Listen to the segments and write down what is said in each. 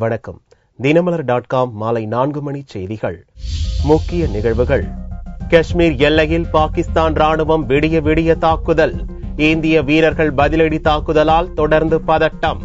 வணக்கம். தினமலர்.com மாலை 4 மணி செய்திகள். முக்கிய நிகழ்வுகள். காஷ்மீர் எல்லையில் பாகிஸ்தான் ராணுவம் விடிய விடிய தாக்குதல். இந்திய வீரர்கள் பதிலடி தாக்குதலால் தொடர்ந்து பதட்டம்.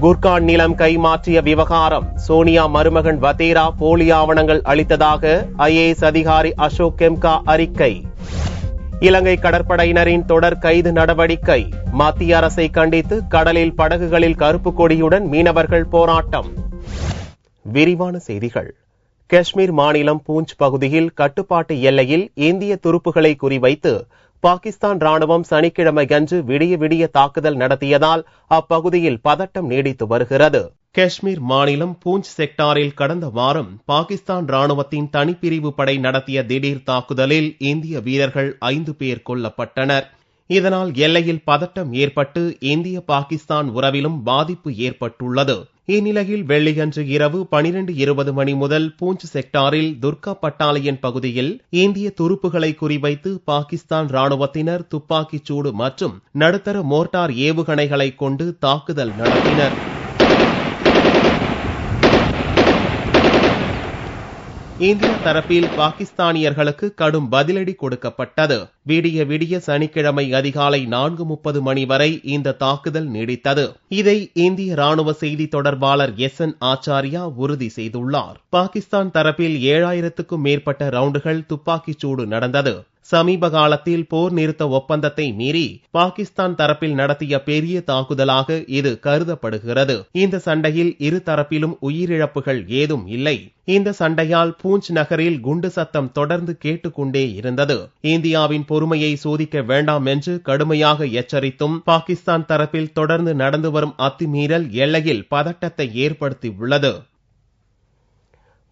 குர்கான் நிலம் கைமாற்றிய விவகாரம். சோனியா மருமகன் வதேரா போலி ஆவணங்கள் அளித்ததாக IAS அதிகாரி அசோக் கெம்கா அறிக்கை. இலங்கை கடற்படையினரின் தொடர் கைது நடவடிக்கை. மத்திய அரசை கண்டித்து கடலில் படகுகளில் கருப்பு கொடியுடன் மீனவர்கள் போராட்டம். விரிவான செய்திகள். காஷ்மீர் மாநிலம் பூஞ்ச் பகுதியில் கட்டுப்பாட்டு எல்லையில் இந்திய துருப்புகளை குறிவைத்து பாகிஸ்தான் ராணுவம் சனிக்கிழமையன்று விடிய விடிய தாக்குதல் நடத்தியதால் அப்பகுதியில் பதட்டம் நீடித்து வருகிறது. காஷ்மீர் மாநிலம் பூஞ்ச் செக்டாரில் கடந்த வாரம் பாகிஸ்தான் ராணுவத்தின் தனிப்பிரிவு படை நடத்திய திடீர் தாக்குதலில் இந்திய வீரர்கள் 5 பேர் கொல்லப்பட்டனர். இதனால் எல்லையில் பதட்டம் ஏற்பட்டு இந்திய பாகிஸ்தான் உறவிலும் பாதிப்பு ஏற்பட்டுள்ளது. இந்நிலையில் வெள்ளியன்று இரவு 12:20 மணி முதல் பூஞ்ச் செக்டாரில் துர்கா பட்டாலியன் பகுதியில் இந்திய துருப்புகளை குறிவைத்து பாகிஸ்தான் ராணுவத்தினர் துப்பாக்கிச் சூடு மற்றும் நடுத்தர மோர்டார் ஏவுகணைகளை கொண்டு தாக்குதல் நடத்தினர். இந்திய தரப்பில் பாகிஸ்தானியர்களுக்கு கடும் பதிலடி கொடுக்கப்பட்டது. விடிய விடிய சனிக்கிழமை அதிகாலை 4:30 மணி வரை இந்த தாக்குதல் நீடித்தது. இதை இந்திய ராணுவ செய்தி தொடர்பாளர் SN ஆச்சாரியா உறுதி செய்துள்ளார். பாகிஸ்தான் தரப்பில் 7000க்கும் மேற்பட்ட ரவுண்டுகள் துப்பாக்கிச் சூடு நடந்தது. சமீப காலத்தில் போர் நிறுத்த ஒப்பந்தத்தை மீறி பாகிஸ்தான் தரப்பில் நடத்திய பெரிய தாக்குதலாக இது கருதப்படுகிறது. இந்த சண்டையில் இரு தரப்பிலும் உயிரிழப்புகள் ஏதும் இல்லை. இந்த சண்டையால் பூஞ்ச் நகரில் குண்டு சத்தம் தொடர்ந்து கேட்டுக்கொண்டே இருந்தது. இந்தியாவின் பொறுமையை சோதிக்க வேண்டாம் என்று கடுமையாக எச்சரித்தும் பாகிஸ்தான் தரப்பில் தொடர்ந்து நடந்து வரும் அத்துமீறல் எல்லையில் பதட்டத்தை ஏற்படுத்தியுள்ளது.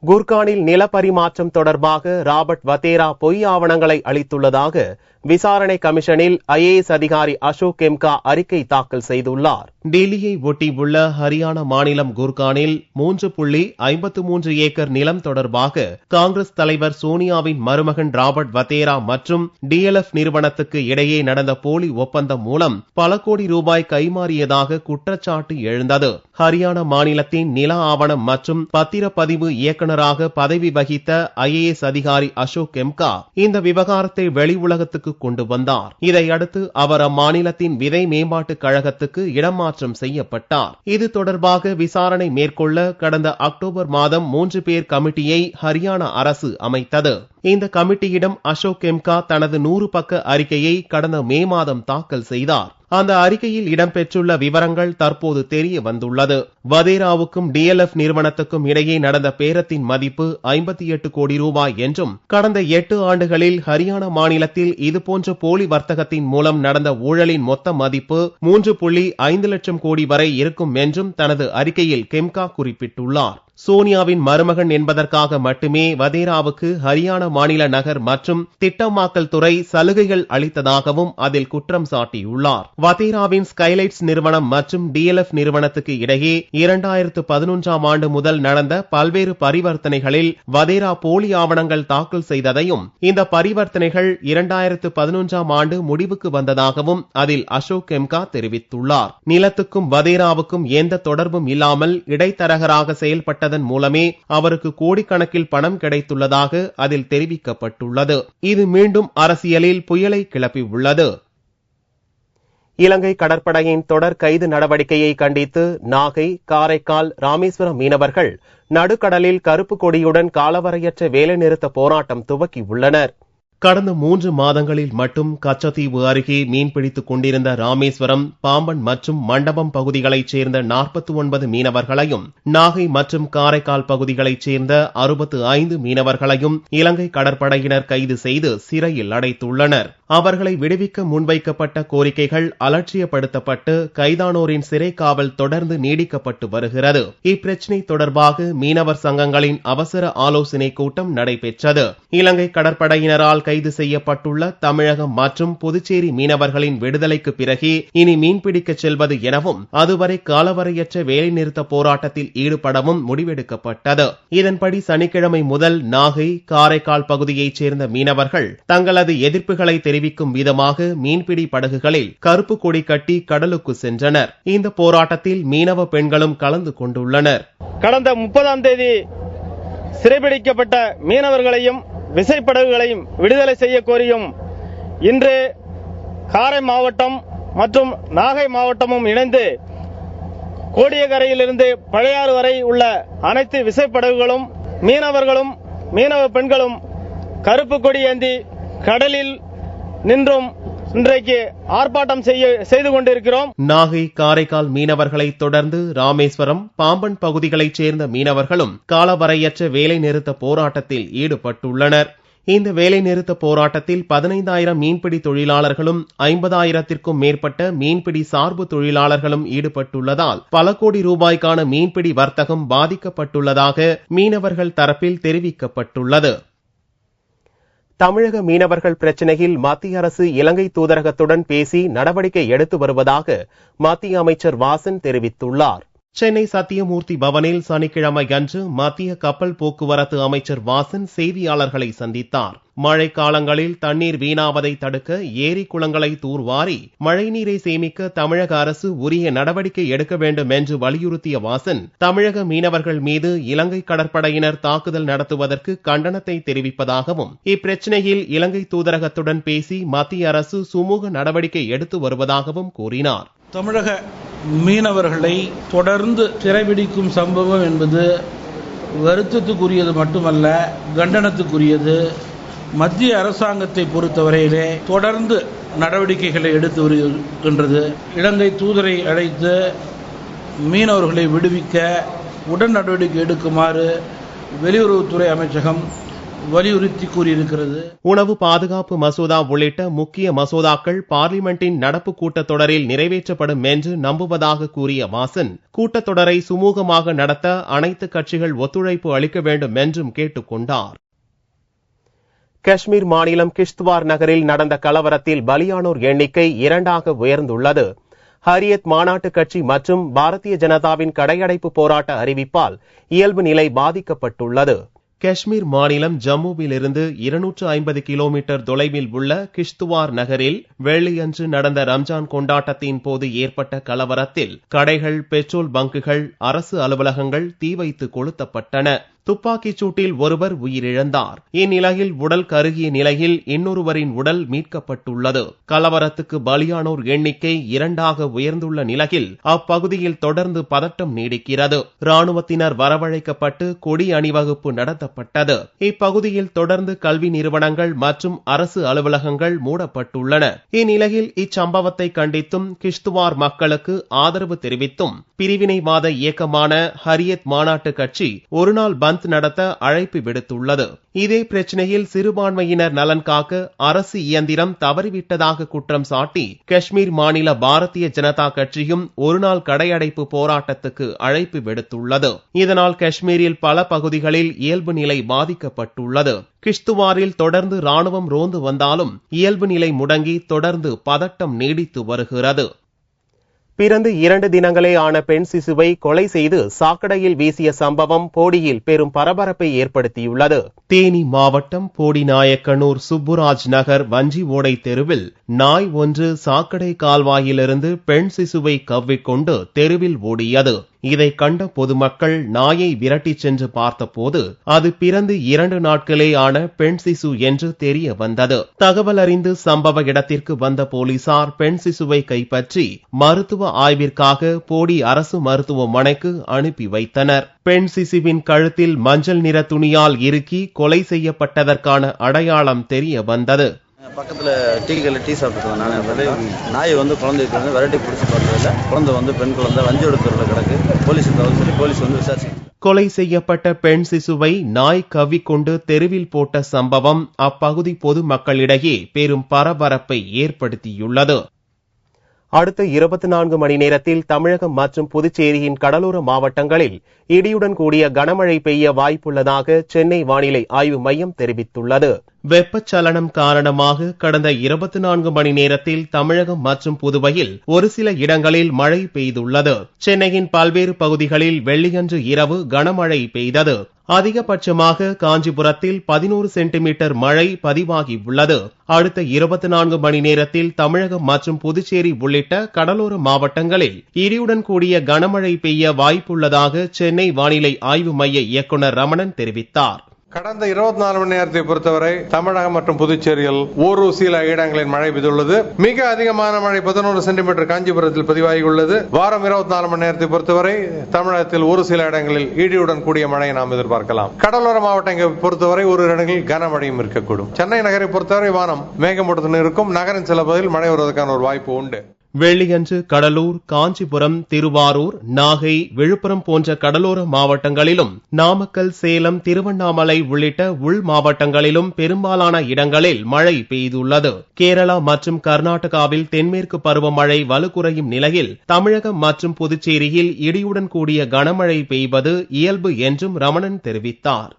குர்கானில் நிலப்பரிமாற்றம் தொடர்பாக ராபர்ட் வதேரா பொய் ஆவணங்களை அளித்துள்ளதாக விசாரணை கமிஷனில் IAS அதிகாரி அசோக் கெம்கா அறிக்கை தாக்கல் செய்துள்ளார். டெல்லியை ஒட்டியுள்ள ஹரியானா மாநிலம் குர்கானில் 3.53 ஏக்கர் நிலம் தொடர்பாக காங்கிரஸ் தலைவர் சோனியாவின் மருமகன் ராபர்ட் வதேரா மற்றும் DLF நிறுவனத்துக்கு இடையே நடந்த போலி ஒப்பந்தம் மூலம் பல கோடி ரூபாய் கைமாறியதாக குற்றச்சாட்டு எழுந்தது. ஹரியானா மாநிலத்தின் நில ஆவணம் மற்றும் பத்திரப்பதிவு இயக்குநராக பதவி வகித்த IAS அதிகாரி அசோக் கெம்கா இந்த விவகாரத்தை வெளி உலகத்துக்கு கொண்டு வந்தார். இதையடுத்து அவர் அம்மாநிலத்தின் விதை மேம்பாட்டுக் கழகத்துக்கு இடமாற்றம் செய்யப்பட்டார். இது தொடர்பாக விசாரணை மேற்கொள்ள கடந்த அக்டோபர் மாதம் 3 பேர் கமிட்டியை ஹரியானா அரசு அமைத்தது. இந்த கமிட்டியிடம் அசோக் கெம்கா தனது 100 பக்க அறிக்கையை கடந்த மே மாதம் தாக்கல் செய்தார். அந்த அறிக்கையில் இடம்பெற்றுள்ள விவரங்கள் தற்போது தெரிய வந்துள்ளது. வதேராவுக்கும் DLF நிறுவனத்துக்கும் இடையே நடந்த பேரத்தின் மதிப்பு 58 கோடி ரூபாய் என்றும் கடந்த 8 ஆண்டுகளில் ஹரியானா மாநிலத்தில் இதுபோன்ற போலி வர்த்தகத்தின் மூலம் நடந்த ஊழலின் மொத்த மதிப்பு 3.5 லட்சம் கோடி வரை இருக்கும் என்றும் தனது அறிக்கையில் கெம்கா குறிப்பிட்டுள்ளார். சோனியாவின் மருமகன் என்பதற்காக மட்டுமே வதேராவுக்கு ஹரியானா மாநில நகர் மற்றும் திட்டமாக்கல் துறை சலுகைகள் அளித்ததாகவும் அதில் குற்றம் சாட்டியுள்ளார். வதேராவின் ஸ்கைலைட்ஸ் நிறுவனம் மற்றும் DLF நிறுவனத்துக்கு இடையே 2011ஆம் ஆண்டு முதல் நடந்த பல்வேறு பரிவர்த்தனைகளில் வதேரா போலி ஆவணங்கள் தாக்கல் செய்ததையும் இந்த பரிவர்த்தனைகள் 2011ஆம் ஆண்டு முடிவுக்கு வந்ததாகவும் அதில் அசோக் கெம்கா தெரிவித்துள்ளார். நிலத்துக்கும் வதேராவுக்கும் எந்த தொடர்பும் இல்லாமல் இடைத்தரகராக செயல்பட்ட மூலமே அவருக்கு கோடிக்கணக்கில் பணம் கிடைத்துள்ளதாக அதில் தெரிவிக்கப்பட்டுள்ளது. இது மீண்டும் அரசியலில் புயலை கிளப்பியுள்ளது. இலங்கை கடற்படையின் தொடர் கைது நடவடிக்கையை கண்டித்து நாகை, காரைக்கால், ராமேஸ்வரம் மீனவர்கள் நடுக்கடலில் கருப்பு கொடியுடன் காலவரையற்ற வேலைநிறுத்த போராட்டம் துவக்கியுள்ளனர். கடந்த 3 மாதங்களில் மட்டும் கச்சத்தீவு அருகே மீன்பிடித்துக் கொண்டிருந்த ராமேஸ்வரம், பாம்பன் மற்றும் மண்டபம் பகுதிகளைச் சேர்ந்த 49 மீனவர்களையும் நாகை மற்றும் காரைக்கால் பகுதிகளைச் சேர்ந்த 65 மீனவர்களையும் இலங்கை கடற்படையினர் கைது செய்து சிறையில் அடைத்துள்ளனர். அவர்களை விடுவிக்க முன்வைக்கப்பட்ட கோரிக்கைகள் அலட்சியப்படுத்தப்பட்டு கைதானோரின் சிறை காவல் தொடர்ந்து நீடிக்கப்பட்டு வருகிறது. இப்பிரச்சினை தொடர்பாக மீனவர் சங்கங்களின் அவசர ஆலோசனை கூட்டம் நடைபெற்றது. இலங்கை கடற்படையினரால் கைது செய்யப்பட்டுள்ள தமிழகம் மற்றும் புதுச்சேரி மீனவர்களின் விடுதலைக்கு பிறகே இனி மீன்பிடிக்க செல்வது எனவும் அதுவரை காலவரையற்ற வேலைநிறுத்த போராட்டத்தில் ஈடுபடவும் முடிவெடுக்கப்பட்டது. இதன்படி சனிக்கிழமை முதல் நாகை, காரைக்கால் பகுதியைச் சேர்ந்த மீனவர்கள் தங்களது எதிர்ப்புகளை தெரிவிக்கும் விதமாக மீன்பிடி படகுகளில் கருப்பு கொடி கட்டி கடலுக்கு சென்றனர். இந்த போராட்டத்தில் மீனவ பெண்களும் கலந்து கொண்டுள்ளனர். கடந்த 30ஆம் தேதி சிறைபிடிக்கப்பட்ட மீனவர்களையும் விசைப்படகுகளையும் விடுதலை செய்ய கோரியும் இன்று காரை மாவட்டம் மற்றும் நாகை மாவட்டமும் இணைந்து கோடியக்கரையிலிருந்து பழையாறு வரை உள்ள அனைத்து விசைப்படகுகளும் மீனவர்களும் மீனவ பெண்களும் கருப்பு கொடி ஏந்தி கடலில் நின்றும் இன்றைக்கு ஆர்ப்பாட்டம் செய்து கொண்டிருக்கிறோம். நாகை, காரைக்கால் மீனவர்களை தொடர்ந்து ராமேஸ்வரம், பாம்பன் பகுதிகளைச் சேர்ந்த மீனவர்களும் காலவரையற்ற வேலை நிறுத்த போராட்டத்தில் ஈடுபட்டுள்ளனர். இந்த வேலை நிறுத்த போராட்டத்தில் 15,000 மீன்பிடி தொழிலாளர்களும் 50,000த்திற்கும் மேற்பட்ட மீன்பிடி சார்பு தொழிலாளர்களும் ஈடுபட்டுள்ளதால் பல கோடி ரூபாய்க்கான மீன்பிடி வர்த்தகம் பாதிக்கப்பட்டுள்ளதாக மீனவர்கள் தரப்பில் தெரிவிக்கப்பட்டுள்ளது. தமிழக மீனவர்கள் பிரச்சினையில் மத்திய அரசு இலங்கை தூதரகத்துடன் பேசி நடவடிக்கை எடுத்து வருவதாக மத்திய அமைச்சர் வாசன் தெரிவித்துள்ளார். சென்னை சத்தியமூர்த்தி பவனில் சனிக்கிழமை அன்று மத்திய கப்பல் போக்குவரத்து அமைச்சர் வாசன் செய்தியாளர்களை சந்தித்தார். மழை காலங்களில் தண்ணீர் வீணாவதை தடுக்க ஏரி குளங்களை தூர்வாரி மழைநீரை சேமிக்க தமிழக அரசு உரிய நடவடிக்கை எடுக்க வேண்டும் என்று வலியுறுத்திய வாசன் தமிழக மீனவர்கள் மீது இலங்கை கடற்படையினர் தாக்குதல் நடத்துவதற்கு கண்டனத்தை தெரிவிப்பதாகவும் இப்பிரச்சினையில் இலங்கை தூதரகத்துடன் பேசி மத்திய அரசு சுமூக நடவடிக்கை எடுத்து வருவதாகவும் கூறினார். தமிழக மீனவர்களை தொடர்ந்து சிறைபிடிக்கும் சம்பவம் என்பது வருத்தத்துக்குரியது மட்டுமல்ல, கண்டனத்துக்குரியது. மத்திய அரசாங்கத்தை பொறுத்தவரையிலே தொடர்ந்து நடவடிக்கைகளை எடுத்து வருகின்றது. இலங்கை தூதரை அழைத்து மீனவர்களை விடுவிக்க உடன் நடவடிக்கை எடுக்குமாறு வெளியுறவுத்துறை அமைச்சகம் வலியுறுத்தி கூறியிருக்கிறது. உணவு பாதுகாப்பு மசோதா உள்ளிட்ட முக்கிய மசோதாக்கள் பார்லிமெண்டின் நடப்பு கூட்டத்தொடரில் நிறைவேற்றப்படும் என்று நம்புவதாக கூறிய வாசன் கூட்டத்தொடரை சுமூகமாக நடத்த அனைத்து கட்சிகள் ஒத்துழைப்பு அளிக்க வேண்டும் என்றும் கேட்டுக் கொண்டார். காஷ்மீர் மாநிலம் கிஷ்த்வார் நகரில் நடந்த கலவரத்தில் பலியானோர் எண்ணிக்கை 2ஆக உயர்ந்துள்ளது. ஹரியத் மாநாட்டு கட்சி மற்றும் பாரதிய ஜனதாவின் கடையடைப்பு போராட்ட அறிவிப்பால் இயல்பு நிலை பாதிக்கப்பட்டுள்ளது. காஷ்மீர் மாநிலம் ஜம்முவிலிருந்து 250 கிலோமீட்டர் தொலைவில் உள்ள கிஷ்த்வார் நகரில் வெள்ளியன்று நடந்த ரம்ஜான் கொண்டாட்டத்தின் போது ஏற்பட்ட கலவரத்தில் கடைகள், பெட்ரோல் பங்குகள், அரசு அலுவலகங்கள் தீ வைத்து கொளுத்தப்பட்டன. துப்பாக்கிச் சூட்டில் ஒருவர் உயிரிழந்தார். இந்நிலையில் உடல் கருகிய நிலையில் இன்னொருவரின் உடல் மீட்கப்பட்டுள்ளது. கலவரத்துக்கு பலியானோர் எண்ணிக்கை 2ஆக உயர்ந்துள்ள நிலையில் அப்பகுதியில் தொடர்ந்து பதட்டம் நீடிக்கிறது. ராணுவத்தினர் வரவழைக்கப்பட்டு கொடி அணிவகுப்பு நடத்தப்பட்டது. இப்பகுதியில் தொடர்ந்து கல்வி நிறுவனங்கள் மற்றும் அரசு அலுவலகங்கள் மூடப்பட்டுள்ளன. இந்நிலையில் இச்சம்பவத்தை கண்டித்தும் கிஷ்த்வார் மக்களுக்கு ஆதரவு தெரிவித்தும் பிரிவினைவாத இயக்கமான ஹரியத் மாநாட்டு கட்சி ஒருநாள் பந்த் நடத்த அழைப்பு விடுத்துள்ளது. இதே பிரச்சனையில் சிறுபான்மையினர் நலன் காக்க அரசு இயந்திரம் தவறிவிட்டதாக குற்றம் சாட்டி காஷ்மீர் மாநில பாரதிய ஜனதா கட்சியும் ஒருநாள் கடையடைப்பு போராட்டத்துக்கு அழைப்பு விடுத்துள்ளது. இதனால் காஷ்மீரில் பல பகுதிகளில் இயல்பு நிலை பாதிக்கப்பட்டுள்ளது. கிஷ்த்வாரில் தொடர்ந்து ராணுவம் ரோந்து வந்தாலும் இயல்பு நிலை முடங்கி தொடர்ந்து பதட்டம் நீடித்து வருகிறது. பிறந்து 2 தினங்களே ஆன பெண் சிசுவை கொலை செய்து சாக்கடையில் வீசிய சம்பவம் போடியில் பெரும் பரபரப்பை ஏற்படுத்தியுள்ளது. தேனி மாவட்டம் போடிநாயக்கனூர் சுப்புராஜ் நகர் வஞ்சி ஓடை தெருவில் நாய் ஒன்று சாக்கடை கால்வாயிலிருந்து பெண் சிசுவை கவ்விக்கொண்டு தெருவில் ஓடியது. இதை கண்ட பொதுமக்கள் நாயை விரட்டிச் சென்று பார்த்தபோது அது பிறந்து 2 நாட்களே ஆன பெண் சிசு என்று தெரிய வந்தது. தகவல் அறிந்து சம்பவ இடத்திற்கு வந்த போலீசார் பெண் சிசுவை கைப்பற்றி மருத்துவ ஆய்விற்காக போடி அரசு மருத்துவமனைக்கு அனுப்பி வைத்தனர். பெண் சிசுவின் கழுத்தில் மஞ்சள் நிற துணியால் இறுக்கி கொலை செய்யப்பட்டதற்கான அடையாளம் தெரிய வந்தது. பக்கத்தில் டீ சாப்பிட்டு நாய் குழந்தை விரட்டி பிடிச்சி பார்த்ததில்ல. குழந்தை பெண் குழந்தை வஞ்சி எடுத்துள்ள கிடக்கு. போலீஸ் சொல்லி போலீஸ் விசாரிச்சு கொலை செய்யப்பட்ட பெண் சிசுவை நாய் கவ்விக்கொண்டு தெருவில் போட்ட சம்பவம் அப்பகுதி பொதுமக்களிடையே பெரும் பரபரப்பை ஏற்படுத்தியுள்ளது. அடுத்த 24 மணி நேரத்தில் தமிழகம் மற்றும் புதுச்சேரியின் கடலோர மாவட்டங்களில் இடியுடன் கூடிய கனமழை பெய்ய வாய்ப்புள்ளதாக சென்னை வானிலை ஆய்வு மையம் தெரிவித்துள்ளது. வெப்பச்சலனம் காரணமாக கடந்த 24 மணி நேரத்தில் தமிழகம் மற்றும் புதுவையில் ஒரு சில இடங்களில் மழை பெய்துள்ளது. சென்னையின் பல்வேறு பகுதிகளில் வெள்ளியன்று இரவு கனமழை பெய்தது. அதிகபட்சமாக காஞ்சிபுரத்தில் 11 சென்டிமீட்டர் மழை பதிவாகியுள்ளது. அடுத்த 24 மணி நேரத்தில் தமிழகம் மற்றும் புதுச்சேரி உள்ளிட்ட கடலோர மாவட்டங்களில் இடியுடன் கூடிய கனமழை பெய்ய வாய்ப்புள்ளதாக சென்னை வானிலை ஆய்வு மைய இயக்குநர் ரமணன் தெரிவித்தார். கடந்த 24 மணி நேரத்தை பொறுத்தவரை தமிழகம் மற்றும் புதுச்சேரியில் ஒரு சில இடங்களில் மழை பெய்துள்ளது. மிக அதிகமான மழை 11 சென்டிமீட்டர் காஞ்சிபுரத்தில் பதிவாகியுள்ளது. வாரம் 24 மணி நேரத்தை பொறுத்தவரை தமிழகத்தில் ஒரு சில இடங்களில் இடியுடன் கூடிய மழையை நாம் எதிர்பார்க்கலாம். கடலோர மாவட்டங்களை பொறுத்தவரை ஒரு இடங்களில் கனமழையும் இருக்கக்கூடும். சென்னை நகரை பொறுத்தவரை வானம் மேகமூட்டத்துடன் இருக்கும். நகரின் சில பகுதியில் மழை வருவதற்கான ஒரு வாய்ப்பு உண்டு. வெள்ளியன்று கடலூர், காஞ்சிபுரம், திருவாரூர், நாகை, விழுப்புரம் போன்ற கடலோர மாவட்டங்களிலும் நாமக்கல், சேலம், திருவண்ணாமலை உள்ளிட்ட உள் மாவட்டங்களிலும் பெரும்பாலான இடங்களில் மழை பெய்துள்ளது. கேரளா மற்றும் கர்நாடகாவில் தென்மேற்கு பருவமழை வலுக்குறையும் நிலையில் தமிழகம் மற்றும் புதுச்சேரியில் இடியுடன் கூடிய கனமழை பெய்வது இயல்பு என்றும் ரமணன் தெரிவித்தார்.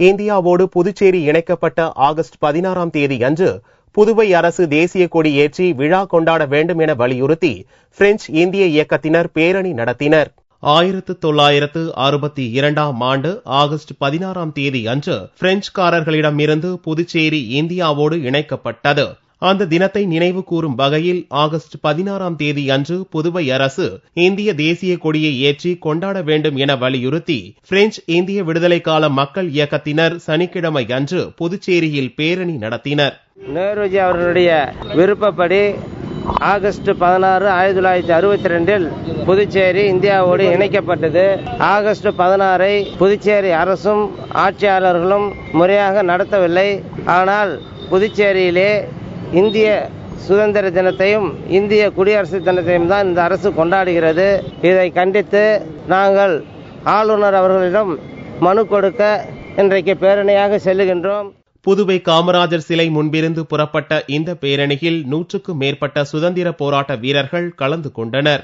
இந்தியாவோடு புதுச்சேரி இணைக்கப்பட்ட ஆகஸ்ட் 16ஆம் தேதி அன்று புதுவை அரசு தேசிய கொடி ஏற்றி விழா கொண்டாட வேண்டும் என வலியுறுத்தி பிரெஞ்சு இந்திய இயக்கத்தினர் பேரணி நடத்தினர். 1962ஆம் ஆண்டு ஆகஸ்ட் 16ஆம் தேதி அன்று பிரெஞ்சுக்காரர்களிடமிருந்து புதுச்சேரி இந்தியாவோடு இணைக்கப்பட்டது. அந்த தினத்தை நினைவு கூறும் வகையில் ஆகஸ்ட் 16ஆம் தேதி அன்று புதுவை அரசு இந்திய தேசிய கொடியை ஏற்றி கொண்டாட வேண்டும் என வலியுறுத்தி பிரெஞ்சு இந்திய விடுதலை கால மக்கள் இயக்கத்தினர் சனிக்கிழமை அன்று புதுச்சேரியில் பேரணி நடத்தினர். நேருஜி அவர்களுடைய விருப்பப்படி ஆகஸ்ட் 16, 1962 புதுச்சேரி இந்தியாவோடு இணைக்கப்பட்டது. ஆகஸ்ட் 16 புதுச்சேரி அரசும் ஆட்சியாளர்களும் முறையாக நடத்தவில்லை. ஆனால் புதுச்சேரியிலே இந்திய சுதந்திர தினத்தையும் இந்திய குடியரசு தினத்தையும் தான் இந்த அரசு கொண்டாடுகிறது. இதை கண்டித்து நாங்கள் ஆளுநர் அவர்களிடம் மனு கொடுக்க இன்றைக்கு பேரணியாக செல்லுகின்றோம். புதுவை காமராஜர் சிலை முன்பிருந்து புறப்பட்ட இந்த பேரணியில் 100க்கும் மேற்பட்ட சுதந்திர போராட்ட வீரர்கள் கலந்து கொண்டனர்.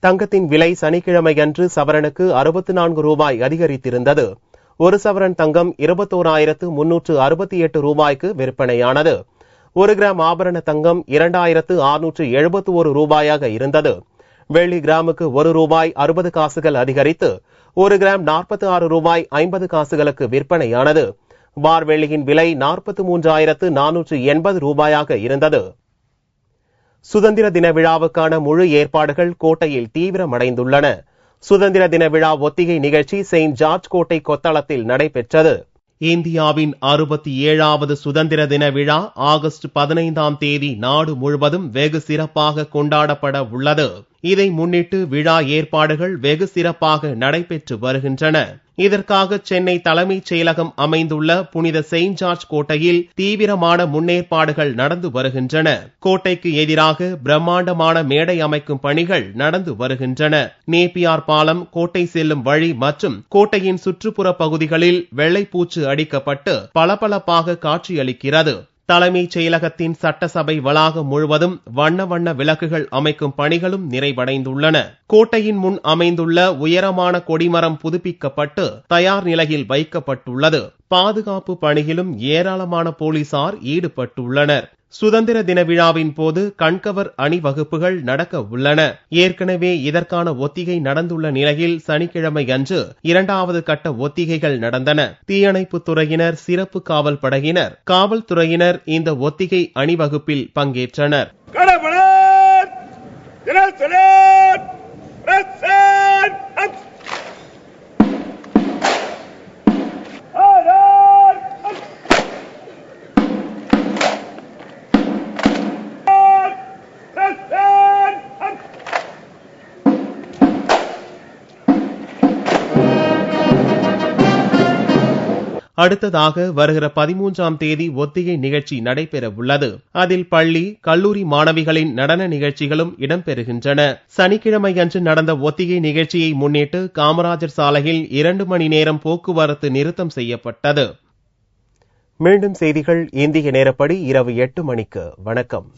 தங்கத்தின் விலை சனிக்கிழமை அன்று சவரனுக்கு 64 ரூபாய் அதிகரித்திருந்தது. ஒரு சவரன் தங்கம் 21,368 ரூபாய்க்கு விற்பனையானது. 1 கிராம் ஆபரண தங்கம் 2,671 ரூபாயாக இருந்தது. வெள்ளி கிராமுக்கு 1 ரூபாய் 60 காசுகள் அதிகரித்து 1 கிராம் 46 ரூபாய் 50 காசுகளுக்கு விற்பனையானது. பார் வெள்ளியின் விலை 43,480 ரூபாயாக இருந்தது. சுதந்திர தின விழாவுக்கான முழு ஏற்பாடுகள் கோட்டையில் தீவிரமடைந்துள்ளன. சுதந்திர தின விழா ஒத்திகை நிகழ்ச்சி செயின்ட் ஜார்ஜ் கோட்டை கொத்தளத்தில் நடைபெற்றது. இந்தியாவின் 67வது சுதந்திர தின விழா ஆகஸ்ட் 15ஆம் தேதி நாடு முழுவதும் வெகு சிறப்பாக கொண்டாடப்பட உள்ளது. இதை முன்னிட்டு விழா ஏற்பாடுகள் வெகு சிறப்பாக நடைபெற்று வருகின்றன. இதற்காக சென்னை தலைமைச் செயலகம் அமைந்துள்ள புனித செயின்ட் ஜார்ஜ் கோட்டையில் தீவிரமான முன்னேற்பாடுகள் நடந்து வருகின்றன. கோட்டைக்கு எதிராக பிரம்மாண்டமான மேடை அமைக்கும் பணிகள் நடந்து வருகின்றன. நேப்பியார் பாலம், கோட்டை செல்லும் வழி மற்றும் கோட்டையின் சுற்றுப்புற பகுதிகளில் வெள்ளைப்பூச்சு அடிக்கப்பட்டு பளபளப்பாக காட்சியளிக்கிறது. தலைமைச் செயலகத்தின் சட்டசபை வளாகம் முழுவதும் வண்ண வண்ண விளக்குகள் அமைக்கும் பணிகளும் நிறைவடைந்துள்ளன. கோட்டையின் முன் அமைந்துள்ள உயரமான கொடிமரம் புதுப்பிக்கப்பட்டு தயார் நிலையில் வைக்கப்பட்டுள்ளது. பாதுகாப்பு பணியிலும் ஏராளமான போலீசார் ஈடுபட்டுள்ளனர். சுதந்திர தின விழாவின் போது கண்கவர் அணிவகுப்புகள் நடக்க உள்ளன. ஏற்கனவே இதற்கான ஒத்திகை நடந்துள்ள நிலையில் சனிக்கிழமை அன்று 2வது கட்ட ஒத்திகைகள் நடந்தன. தீயணைப்புத் துறையினர், சிறப்பு காவல் படையினர், காவல்துறையினர் இந்த ஒத்திகை அணிவகுப்பில் பங்கேற்றனர். அடுத்ததாக வருகிற 13ஆம் தேதி ஒத்திகை நிகழ்ச்சி நடைபெற உள்ளது. அதில் பள்ளி, கல்லூரி மாணவிகளின் நடன நிகழ்ச்சிகளும் இடம்பெறுகின்றன. சனிக்கிழமை அன்று நடந்த ஒத்திகை நிகழ்ச்சியை முன்னிட்டு காமராஜர் சாலையில் 2 மணி நேரம் போக்குவரத்து நிறுத்தம் செய்யப்பட்டது. மீண்டும் செய்திகள் இந்திய நேரப்படி இரவு 8 மணிக்கு. வணக்கம்.